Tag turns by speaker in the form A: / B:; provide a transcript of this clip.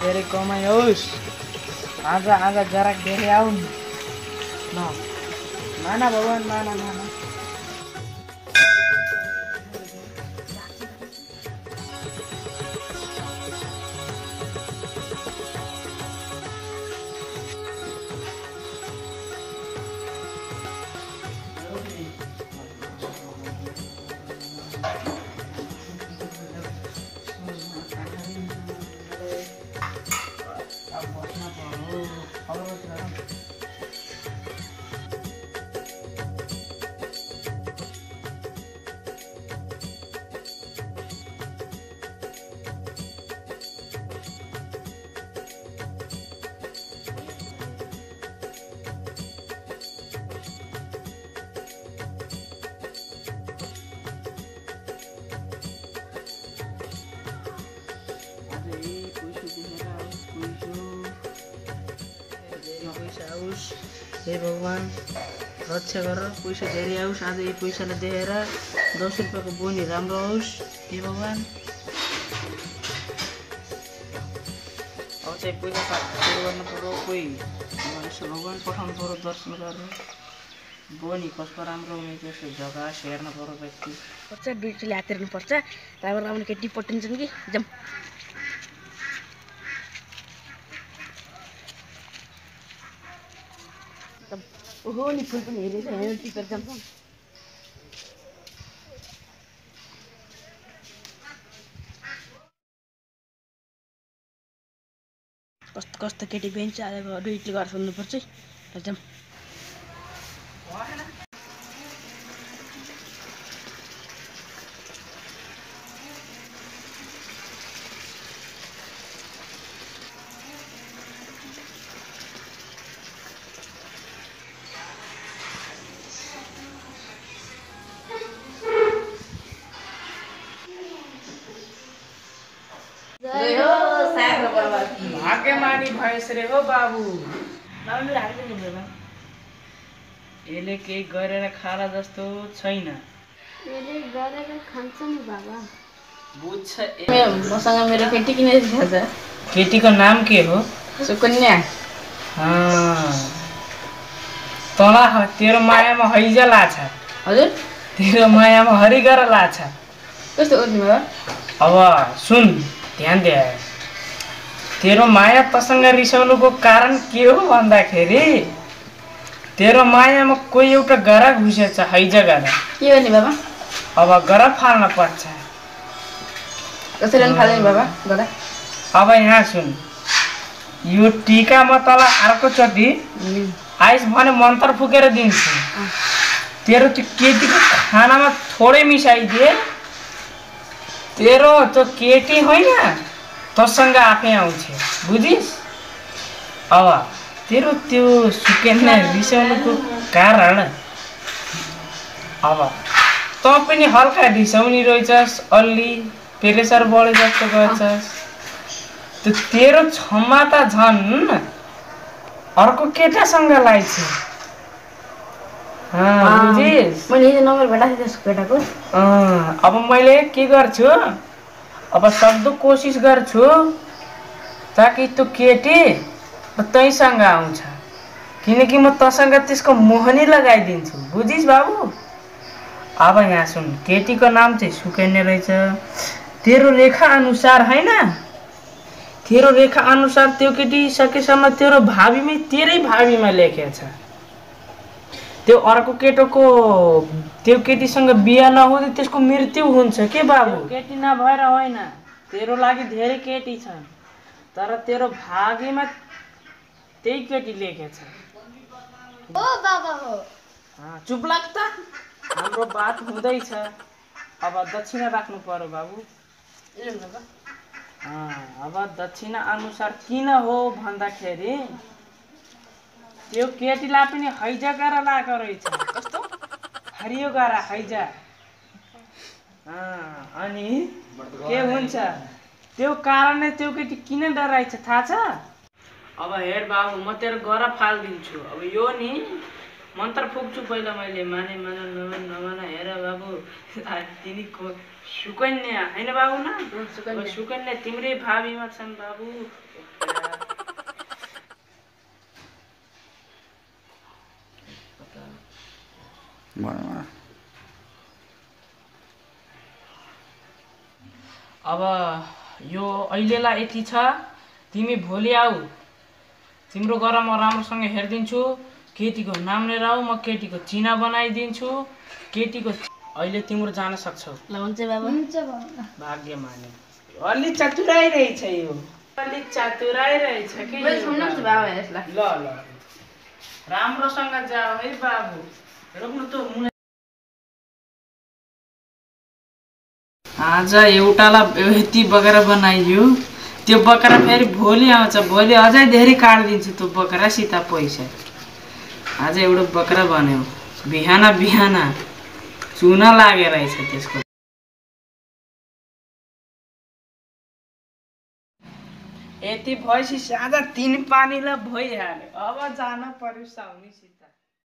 A: धेरै कमाइयोस् आज जरा धेरै आऊ न माना भगवान माना हे भगवान रक्षा गर पैसा धेरै आओस् आज यो पैसालाई देखेर 10 रुपैयाँको बोनी राम्रो आओस् हे भगवान अब चाहिँ पैसा सुरु गर्नु पर्यो कोही यसो भगवान पठाउनु पर्यो दर्शन गरेर बोनी कसको राम्रो हुने त्यसो जग्गा हेर्नु पर्यो व्यक्ति पर्छ दुईटले हात हेर्नु पर्छ राम्रो केटी पटिन्छन् कि जाम ओहो नि फुल पनि हेरेछ हेर्नु टिपेर जान्छ कस्तो केटी बेन्छ आज दुईटले गरेर सुन्नुपर्छ है जाम भाग्यमानी भएछ रे हो बाबु यसले केही गरेर खाला जस्तो छैन
B: मसँग मेरो केटी किन छ
A: केटीको नाम के हो
B: सुकन्या
A: तला तेरो मायामा हैजा लाछ
B: हजुर
A: तेरो मायामा हरिगर लाछ
B: कस्तो उठ्नु भयो
A: अब सुन ध्यान दे तेरो माया तसँग रिसाउनुको कारण के हो भन्दाखेरि तेरो मायामा कोही एउटा गरा घुसेछ हैजा गरा
B: के हो नि बाबा
A: अब गरा फाल्न पर्छ
B: कसरी फाल्ने बाबा गरा
A: अब यहाँ सुन यो टीका म तँलाई अर्कोचोटि आइस भने मन्त्र फुकेर दिन्छु तेरो त्यो केटीको खानामा थोरै मिसाइदिए तेरो त्यो केटी होइन तँसँग आफै आउँछ बुझिस् अब तेरो त्यो सुकन्या रिसाउनुको कारण अब तँ पनि हल्का रिसाउने रहेछस् अलि प्रेसर बढे जस्तो गर्छस् त्यो तेरो क्षमता झन् अर्को केटासँग लाग्छ बुझिस्
B: मैले हिजो नम्बर भेटाएको थिएँ त्यसको केटाको
A: अब मैले के गर्छु अब सक्दो कोसिस गर्छु ताकि त्यो केटी तैसँग आउँछ किनकि म तसँग त्यसको मोहनी लगाइदिन्छु बुझिस् बाबु अब यहाँ सुन केटीको नाम चाहिँ सुकन्या रहेछ तेरो रेखा अनुसार हैन तेरो रेखा अनुसार त्यो केटी सकेसम्म तेरो भावीमै तेरै भावीमा लेखेछ त्यो अर्को केटोको त्यो केटीसँग बिहा नहुँदै त्यसको मृत्यु हुन्छ के बाबु केटी नभएर होइन तेरो लागि धेरै केटी छन् तर तेरो भाग्यमा त्यही केटी लेखेछ
B: ओ बाबा हो
A: चुप लाग त हाम्रो बात हुँदैछ अब दक्षिणा राख्नु पर्यो बाबु अब दक्षिणा अनुसार किन हो भन्दाखेरि त्यो केटीलाई पनि हैजा गरेर लाएको रहेछ कस्तो हरियो गरा हैजा अनि के हुन्छ त्यो कारणले त्यो केटी किन डराइछ थाहा छ अब हेर बाबु म तेरो गरा फाल्दिन्छु अब यो नि मन्त्र फुक्छु पहिला मैले माने माना नमाना हेर बाबु तिनी सुकन्या होइन बाबु न सुकन्या तिम्रै भावीमा छन् बाबु अब यो अहिलेलाई यति छ तिमी भोलि आऊ तिम्रो घर म राम्रोसँग हेरिदिन्छु केटीको नाम लिएर आऊ म केटीको चिना बनाइदिन्छु केटीको अहिले तिम्रो जान सक्छौ
B: ल हुन्छ बाबा
A: भाग्यमानी अलि चतुराई रहेछ यो अलि चतुराई रहेछ के
B: बाबा यसलाई
A: ल ल राम्रोसँग जाऊ है बाबु रोक्नु त आज एउटालाई यति बगेरा बनाइयो त्यो बकरा फेरि भोलि आउँछ भोलि अझै धेरै काटिदिन्छु त्यो बकरासित पैसा आज एउटा बकरा बन्यो बिहान बिहान चुना लागेर रहेछ त्यसको यति भएपछि साझा 3 पानीलाई भइहाल्यो अब जान पर्यो साउनीसित